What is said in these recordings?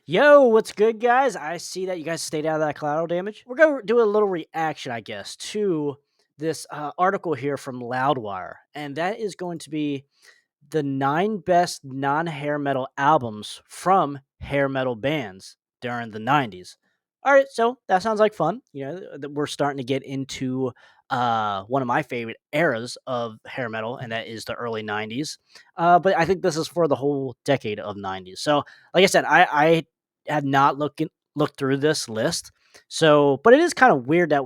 Yo, what's good, guys? I see that you guys stayed out of that collateral damage. We're going to do a little reaction, I guess, to this article here from Loudwire. And that is going to be the 9 best non hair metal albums from hair metal bands during the 90s. All right, so that sounds like fun. We're starting to get into one of my favorite eras of hair metal, and that is the early 90s. But I think this is for the whole decade of 90s. So, like I said, I have not looked through this list. So, but it is kind of weird that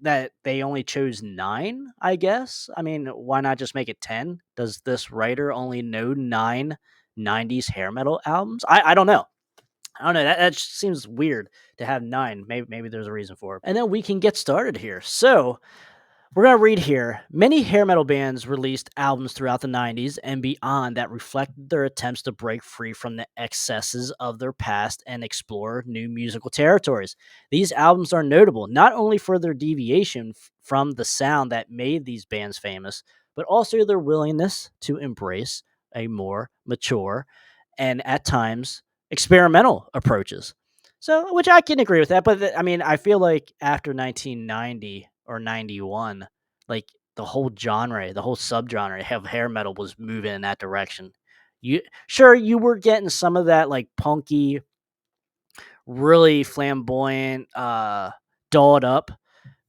that they only chose 9, I guess. I mean, why not just make it 10? Does this writer only know 9 90s hair metal albums? I don't know. I don't know. That just seems weird to have 9. Maybe there's a reason for it. And then we can get started here. So, we're going to read here. Many hair metal bands released albums throughout the 90s and beyond that reflected their attempts to break free from the excesses of their past and explore new musical territories. These albums are notable not only for their deviation from the sound that made these bands famous, but also their willingness to embrace a more mature and at times experimental approaches. So, which I can agree with that, but I mean, I feel like after 1990 or 91, like the whole genre, the whole subgenre of hair metal was moving in that direction. You were getting some of that like punky, really flamboyant, dolled up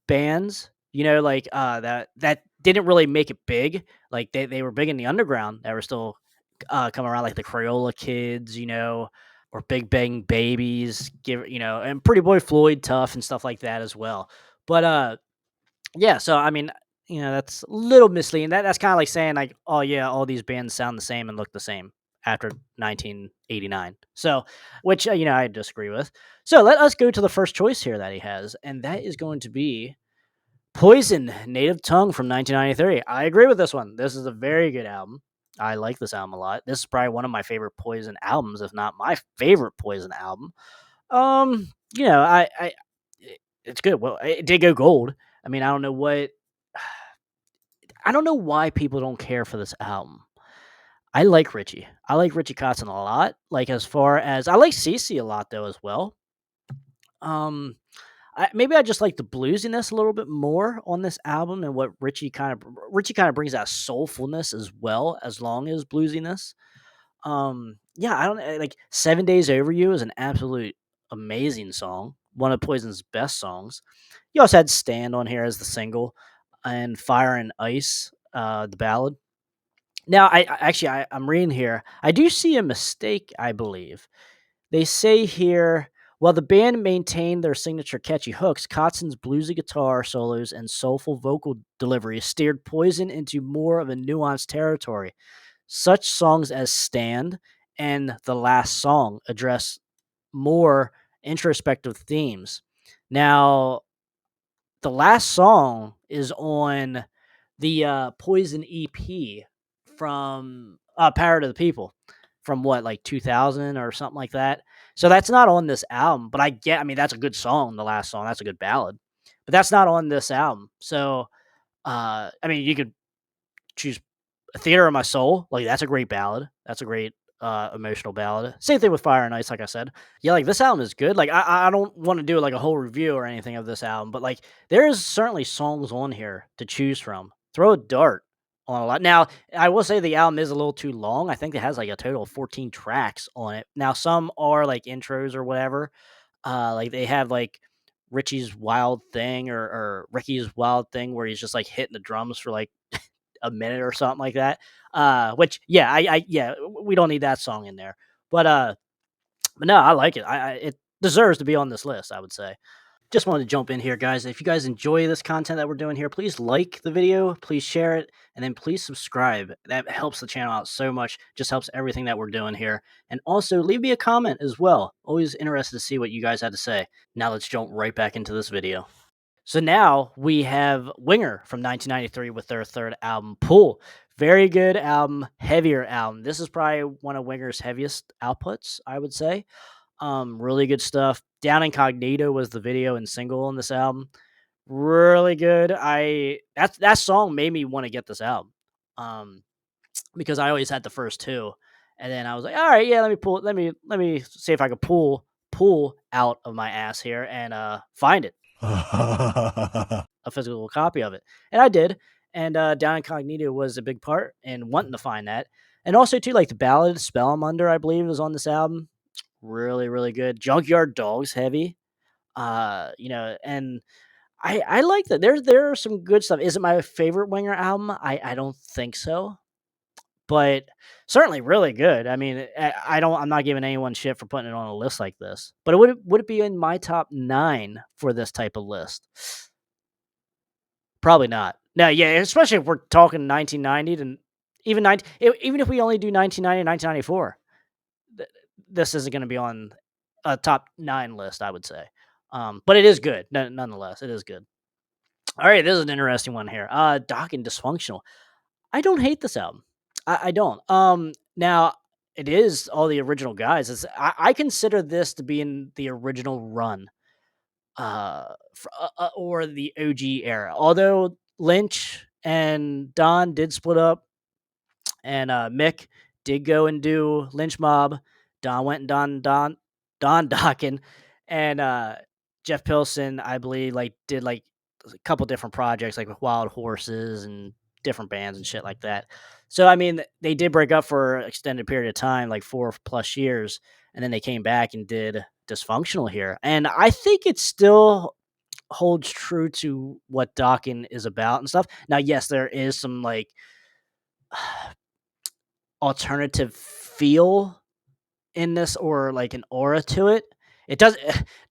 bands, that didn't really make it big. Like they were big in the underground. That were still coming around, like the Crayola Kids, or Big Bang Babies, and Pretty Boy Floyd, Tough, and stuff like that as well. But yeah. So I mean, that's a little misleading. That's kind of like saying like, oh yeah, all these bands sound the same and look the same after 1989. So, which I disagree with. So let us go to the first choice here that he has, and that is going to be Poison, Native Tongue from 1993. I agree with this one. This is a very good album. I like this album a lot. This is probably one of my favorite Poison albums, if not my favorite Poison album. It's good. Well, it did go gold. I mean, I don't know why people don't care for this album. I like Richie. I like Richie Kotzen a lot. Like as far as I like Cece a lot though as well. Um, maybe I just like the bluesiness a little bit more on this album, and what Richie kind of brings that soulfulness as well, as long as bluesiness. Yeah, I don't like 7 Days Over You is an absolute amazing song, one of Poison's best songs. You also had Stand on here as the single, and Fire and Ice, the ballad. Now, I'm reading here. I do see a mistake. I believe they say here, while the band maintained their signature catchy hooks, Kotzen's bluesy guitar solos and soulful vocal delivery steered Poison into more of a nuanced territory. Such songs as Stand and The Last Song address more introspective themes. Now, The Last Song is on the Poison EP from Power to the People from what, like 2000 or something like that. So that's not on this album, but I mean, that's a good song. The Last Song, that's a good ballad, but that's not on this album. So, I mean, you could choose A Theater of My Soul. Like, that's a great ballad. That's a great emotional ballad. Same thing with Fire and Ice, like I said. Yeah, like this album is good. Like I don't want to do like a whole review or anything of this album, but like there's certainly songs on here to choose from. Throw a dart on a lot. Now, I will say the album is a little too long. I think it has like a total of 14 tracks on it. Now, some are like intros or whatever. Like they have like Richie's Wild Thing or Ricky's Wild Thing where he's just like hitting the drums for like a minute or something like that. Which yeah, yeah, we don't need that song in there. But no, I like it. It deserves to be on this list, I would say. Just wanted to jump in here, guys. If you guys enjoy this content that we're doing here, please like the video, please share it, and then please subscribe. That helps the channel out so much. Just helps everything that we're doing here. And also leave me a comment as well. Always interested to see what you guys had to say. Now let's jump right back into this video. So now we have Winger from 1993 with their third album, Pull. Very good album, heavier album. This is probably one of Winger's heaviest outputs, I would say. Really good stuff. Down Incognito was the video and single on this album. Really good. That song made me want to get this album. Because I always had the first two. And then I was like, all right, yeah, let me see if I could pull out of my ass here and find it, a physical copy of it. And I did. And Down Incognito was a big part in wanting to find that. And also too, like the ballad Spell 'em Under, I believe, was on this album. Really, really good. Junkyard Dogs heavy. And I like that. There are some good stuff. Is it my favorite Winger album? I don't think so, but certainly really good. I mean, I'm not giving anyone shit for putting it on a list like this. But would it be in my top 9 for this type of list? Probably not. No, yeah, especially if we're talking 1990 to even 19, even if we only do 1990 and 1994, this isn't going to be on a top 9 list, I would say. But it is good, nonetheless. It is good. All right, this is an interesting one here. Dokken Dysfunctional. I don't hate this album. I don't. Now it is all the original guys. I consider this to be in the original run, or the OG era. Although Lynch and Don did split up, and Mick did go and do Lynch Mob. Don went and Don Dokken, and Jeff Pilson, I believe, like did like a couple different projects, like with Wild Horses and different bands and shit like that. So I mean, they did break up for an extended period of time, like 4+ years, and then they came back and did Dysfunctional here, and I think it still holds true to what Dokken is about and stuff. Now, yes, there is some like alternative feel in this, or like an aura to it. It does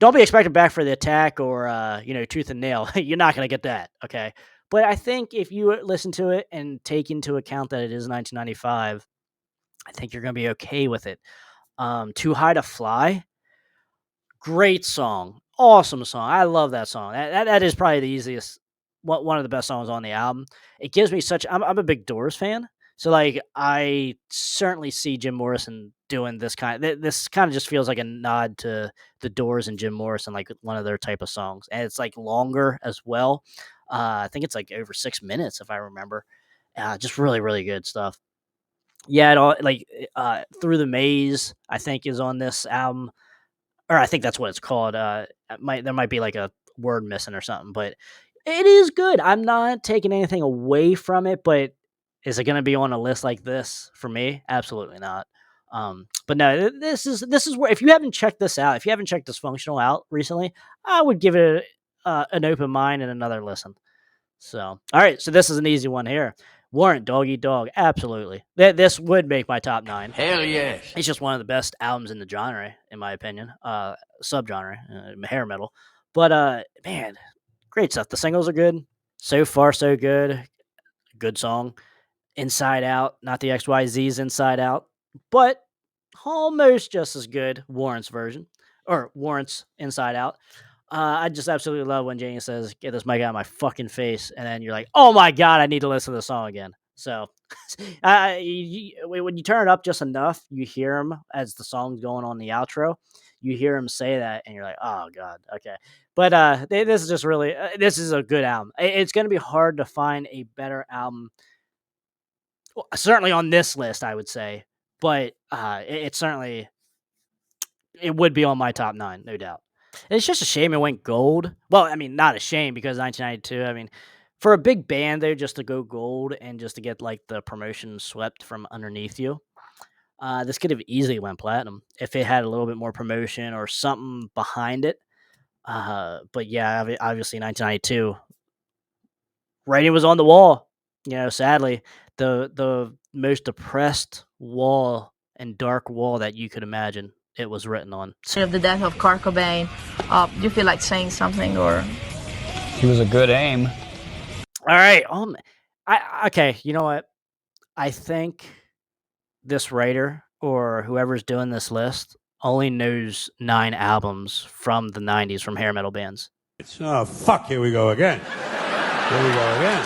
Don't be expecting Back for the Attack or Tooth and Nail. You're not going to get that, okay? But I think if you listen to it and take into account that it is 1995, I think you're going to be okay with it. Too High to Fly, great song. Awesome song. I love that song. That is probably the easiest, one of the best songs on the album. It gives me such. I'm a big Doors fan, so like I certainly see Jim Morrison doing this kind. This kind of just feels like a nod to the Doors and Jim Morrison, like one of their type of songs, and it's like longer as well. I think it's like over 6 minutes if I remember. Just really, really good stuff. Yeah, it all like Through the Maze, I think, is on this album, or I think that's what it's called. There might be like a word missing or something, but it is good. I'm not taking anything away from it, but is it going to be on a list like this for me? Absolutely not. But no, this is where, if you haven't checked this out, if you haven't checked Dysfunctional out recently, I would give it an open mind and another listen. So, all right, so this is an easy one here. Warrant, Dog Eat Dog, absolutely. This would make my top 9. Hell yes. It's just one of the best albums in the genre, in my opinion. Subgenre, hair metal. But man, great stuff. The singles are good. So far, so good. Good song. Inside Out, not the XYZ's Inside Out, but almost just as good. Warrant's version, or Warrant's Inside Out. I just absolutely love when Janie says, "Get this mic out of my fucking face," and then you're like, "Oh my god, I need to listen to the song again." So, when you turn it up just enough, you hear him as the song's going on the outro. You hear him say that, and you're like, "Oh god, okay." But this is just really, this is a good album. It's going to be hard to find a better album, certainly on this list, I would say. But it certainly, it would be on my top 9, no doubt. It's just a shame it went gold. Well, I mean, not a shame, because 1992, I mean, for a big band though, just to go gold and just to get like the promotion swept from underneath you, this could have easily went platinum if it had a little bit more promotion or something behind it. But yeah, obviously 1992, writing was on the wall. Sadly, the most depressed wall and dark wall that you could imagine, it was written on. Of the death of Kurt Cobain, do you feel like saying something, or? He was a good aim. All right. Okay. You know what? I think this writer or whoever's doing this list only knows 9 albums from the 90s from hair metal bands. Oh, fuck, here we go again. Here we go again.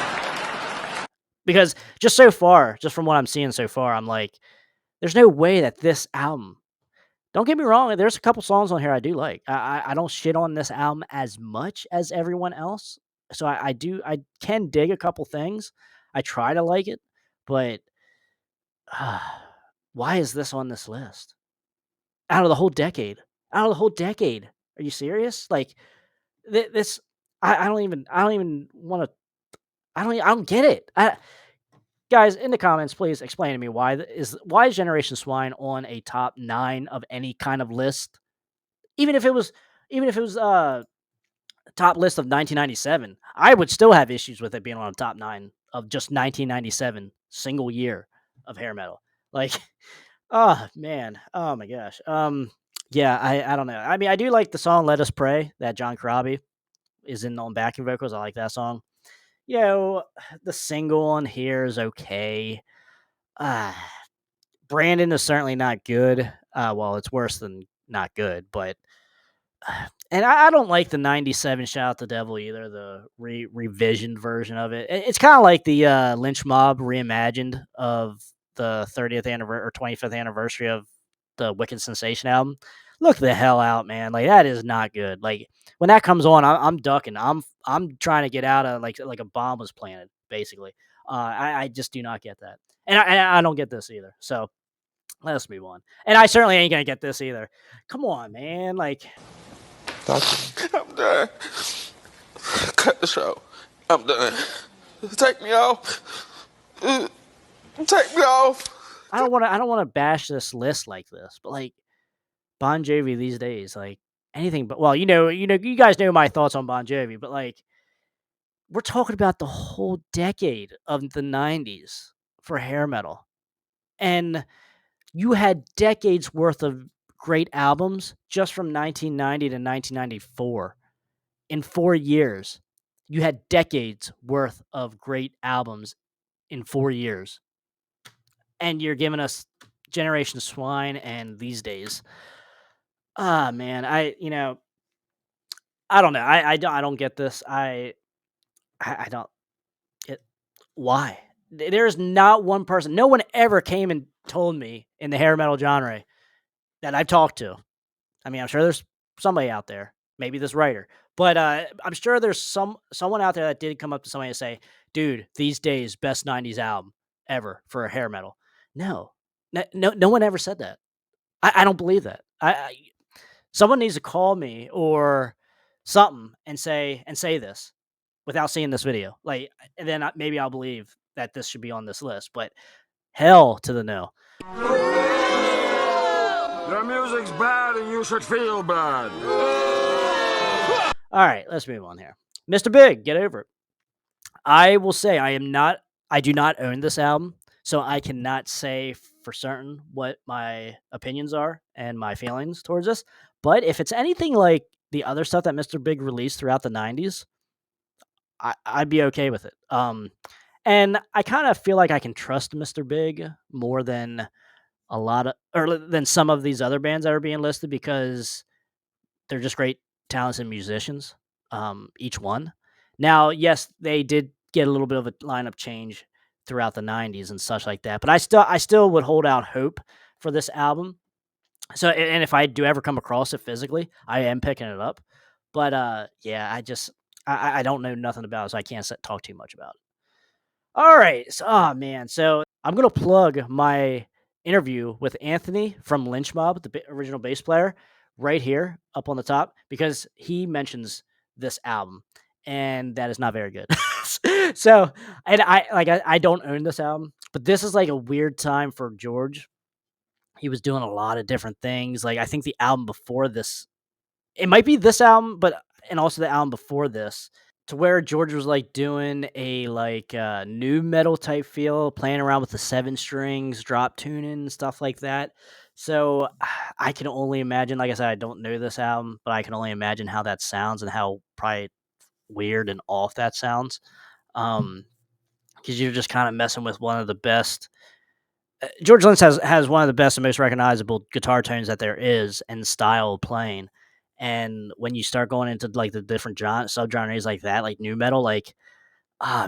Because just so far, just from what I'm seeing so far, I'm like, there's no way that this album, don't get me wrong, there's a couple songs on here I do like. I don't shit on this album as much as everyone else. So I can dig a couple things. I try to like it, but why is this on this list? Out of the whole decade. Out of the whole decade. Are you serious? Like this I don't even want to I don't get it. Guys, in the comments, please explain to me why is Generation Swine on a top 9 of any kind of list? Even if it was top list of 1997, I would still have issues with it being on a top 9 of just 1997 single year of hair metal. Like, oh man, oh my gosh. Yeah, I don't know. I mean, I do like the song "Let Us Pray" that John Corabi is in on backing vocals. I like that song. You know, the single on here is okay. Uh, Brandon is certainly not good. Well, it's worse than not good, but and I don't like the '97 "Shout Out the Devil" either. The revisioned version of it. It's kind of like the Lynch Mob reimagined of the 30th anniversary or 25th anniversary of the Wicked Sensation album. Look the hell out, man! Like that is not good. Like when that comes on, I'm ducking. I'm trying to get out of like a bomb was planted. Basically, I just do not get that, and I don't get this either. So let's move on. And I certainly ain't gonna get this either. Come on, man! Like. I'm done. Cut the show. I'm done. Take me off. Take me off. I don't want to bash this list like this, but like Bon Jovi these days, like anything but well, you guys know my thoughts on Bon Jovi, but like we're talking about the whole decade of the 90s for hair metal. And you had decades worth of great albums just from 1990 to 1994. In 4 years, you had decades worth of great albums in 4 years. And you're giving us Generation Swine and these days. Ah, man, I don't know. I don't get this. I don't it. Why? There's not one person. No one ever came and told me in the hair metal genre that I've talked to. I mean, I'm sure there's somebody out there, maybe this writer, but I'm sure there's someone out there that did come up to somebody and say, "Dude, these days best '90s album ever for a hair metal." No, no one ever said that. I don't believe that. Someone needs to call me or something and say this without seeing this video. Like, and then maybe I'll believe that this should be on this list. But hell to the no. Your music's bad and you should feel bad. All right, let's move on here. Mr. Big, get over it. I will say I do not own this album, so I cannot say for certain what my opinions are and my feelings towards this. But if it's anything like the other stuff that Mr. Big released throughout the 90s, I'd be okay with it. And I kind of feel like I can trust Mr. Big more than than some of these other bands that are being listed because they're just great talented musicians, each one. Now, yes, they did get a little bit of a lineup change throughout the 90s and such like that, but I still would hold out hope for this album. So, and if I do ever come across it physically, I am picking it up. But yeah, I don't know nothing about it, so I can't talk too much about it. All right. So, oh man. So I'm gonna plug my interview with Anthony from Lynch Mob, the original bass player, right here up on the top because he mentions this album, and that is not very good. So, and I don't own this album, but this is like a weird time for George. He was doing a lot of different things. Like I think the album before this, it might be this album, but and also the album before this to where George was like doing a new metal type feel, playing around with the 7 strings, drop tuning and stuff like that. So I can only imagine, like I said, I don't know this album, but I can only imagine how that sounds and how probably weird and off that sounds. Because you're just kind of messing with one of the best. George Lynch has one of the best and most recognizable guitar tones that there is and style of playing. And when you start going into like the different subgenres like that, like new metal, like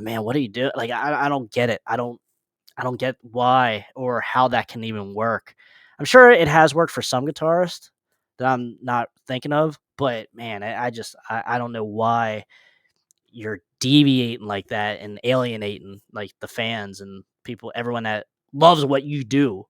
man, what do you do? Like I don't get it. I don't get why or how that can even work. I'm sure it has worked for some guitarists that I'm not thinking of, but man, I don't know why you're deviating like that and alienating like the fans and people, everyone that loves what you do.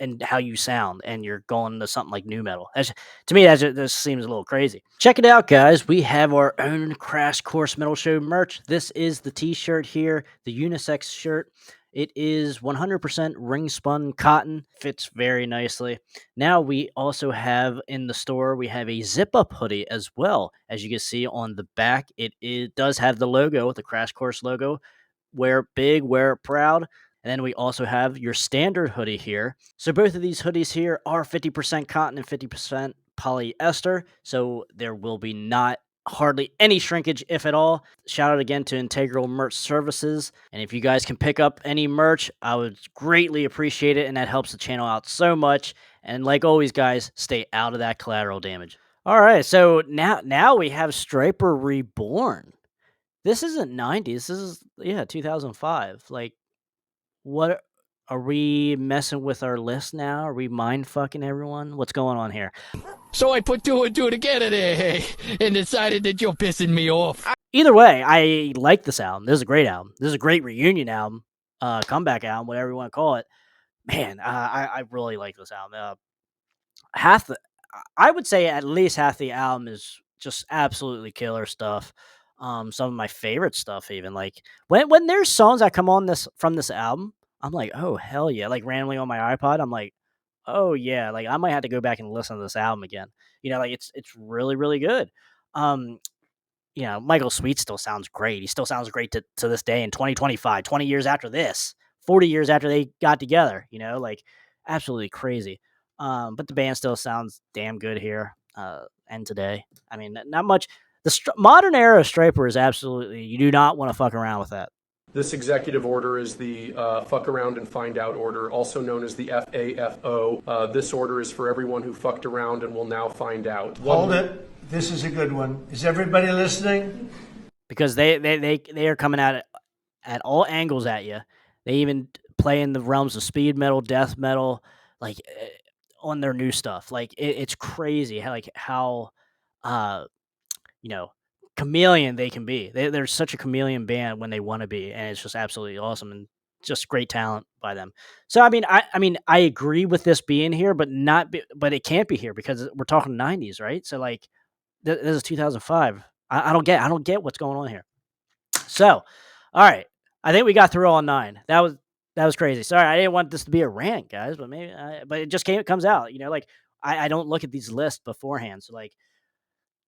and how you sound, and you're going to something like new metal. To me, this seems a little crazy. Check it out, guys. We have our own Crash Course Metal Show merch. This is the t-shirt here, the unisex shirt. It is 100% ring spun cotton, fits very nicely. Now we also have in the store, we have a zip up hoodie as well. As you can see on the back, it does have the logo, the Crash Course logo. Wear it big, wear it proud. And then we also have your standard hoodie here. So both of these hoodies here are 50% cotton and 50% polyester. So there will be not hardly any shrinkage, if at all. Shout out again to Integral Merch Services. And if you guys can pick up any merch, I would greatly appreciate it. And that helps the channel out so much. And like always, guys, stay out of that collateral damage. All right, so now we have Stryper Reborn. This isn't 90s. This is, 2005. Like, what are we messing with our list now? Are we mind fucking everyone? What's going on here? So I put two and two together there and decided that you're pissing me off. Either way, I like this album. This is a great album. This is a great reunion album, comeback album, whatever you want to call it. Man, I really like this album. I would say at least half the album is just absolutely killer stuff. Some of my favorite stuff, even like when there's songs that come on from this album, I'm like, oh hell yeah! Like randomly on my iPod, I'm like, oh yeah, like I might have to go back and listen to this album again. Like it's really really good. Michael Sweet still sounds great. He still sounds great to this day in 2025, 20 years after this, 40 years after they got together. Like absolutely crazy. But the band still sounds damn good here. And today, I mean, not much. The modern era of Stryper is absolutely, you do not want to fuck around with that. This executive order is the fuck around and find out order, also known as the FAFO. This order is for everyone who fucked around and will now find out. Hold it. This is a good one. Is everybody listening? Because they are coming at all angles at you. They even play in the realms of speed metal, death metal, like on their new stuff. Like it's crazy how chameleon they can be. They're such a chameleon band when they want to be, and it's just absolutely awesome and just great talent by them. So I mean, I agree with this being here, but but it can't be here because we're talking 90s, right? So like, this is 2005. I don't get what's going on here. So, all right, I think we got through all 9. That was crazy. Sorry, I didn't want this to be a rant, guys, but but it just comes out. Like I don't look at these lists beforehand, so like,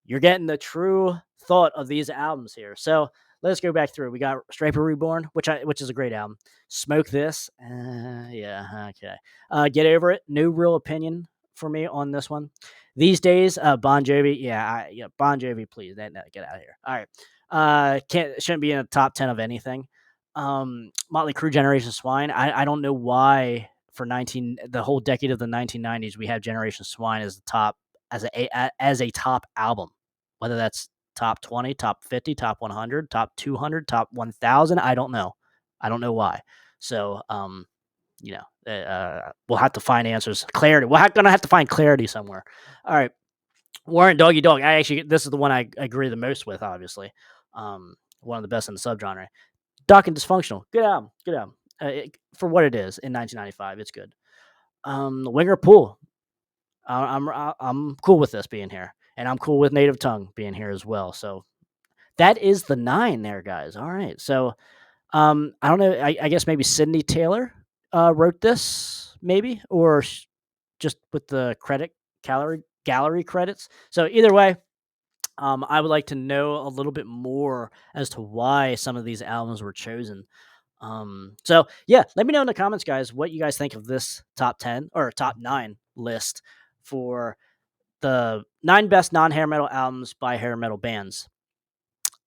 you're getting the true thought of these albums here. So let's go back through. We got Stryper Reborn, which is a great album. Smoke This. Yeah, okay. Get Over It. No real opinion for me on this one. These Days, Bon Jovi. Yeah, Bon Jovi, please. Get out of here. All right. Shouldn't be in the top 10 of anything. Motley Crue, Generation Swine. I don't know why for the whole decade of the 1990s we have Generation Swine as the top, as a top album, whether that's top 20, top 50, top 100, top 200, top 1000. I don't know why. So, we'll have to find answers, clarity. We're gonna have to find clarity somewhere. All right, Warrant, Doggy Dog. This is the one I agree the most with. Obviously, one of the best in the subgenre. Dokken, Dysfunctional. Good album. For what it is in 1995, it's good. Winger Pool. I'm cool with this being here, and I'm cool with Native Tongue being here as well. So that is the 9 there, guys. All right. So I don't know. I guess maybe Sydney Taylor wrote this, maybe, or just with the gallery credits. So either way, I would like to know a little bit more as to why some of these albums were chosen. So yeah, let me know in the comments, guys, what you guys think of this top 10 or top 9 list for the 9 best non-hair metal albums by hair metal bands.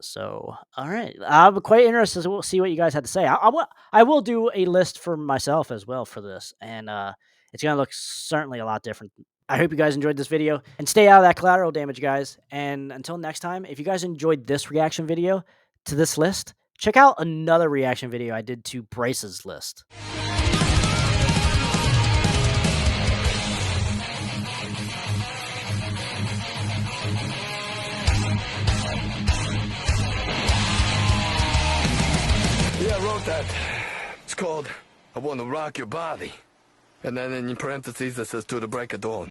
So, all right, I'm quite interested to see what you guys had to say. I will do a list for myself as well for this, and it's gonna look certainly a lot different. I hope you guys enjoyed this video, and stay out of that collateral damage, guys. And until next time, if you guys enjoyed this reaction video to this list, check out another reaction video I did to Bryce's list. Yeah, I wrote that. It's called I Want to Rock Your Body. And then in parentheses it says to the break of dawn.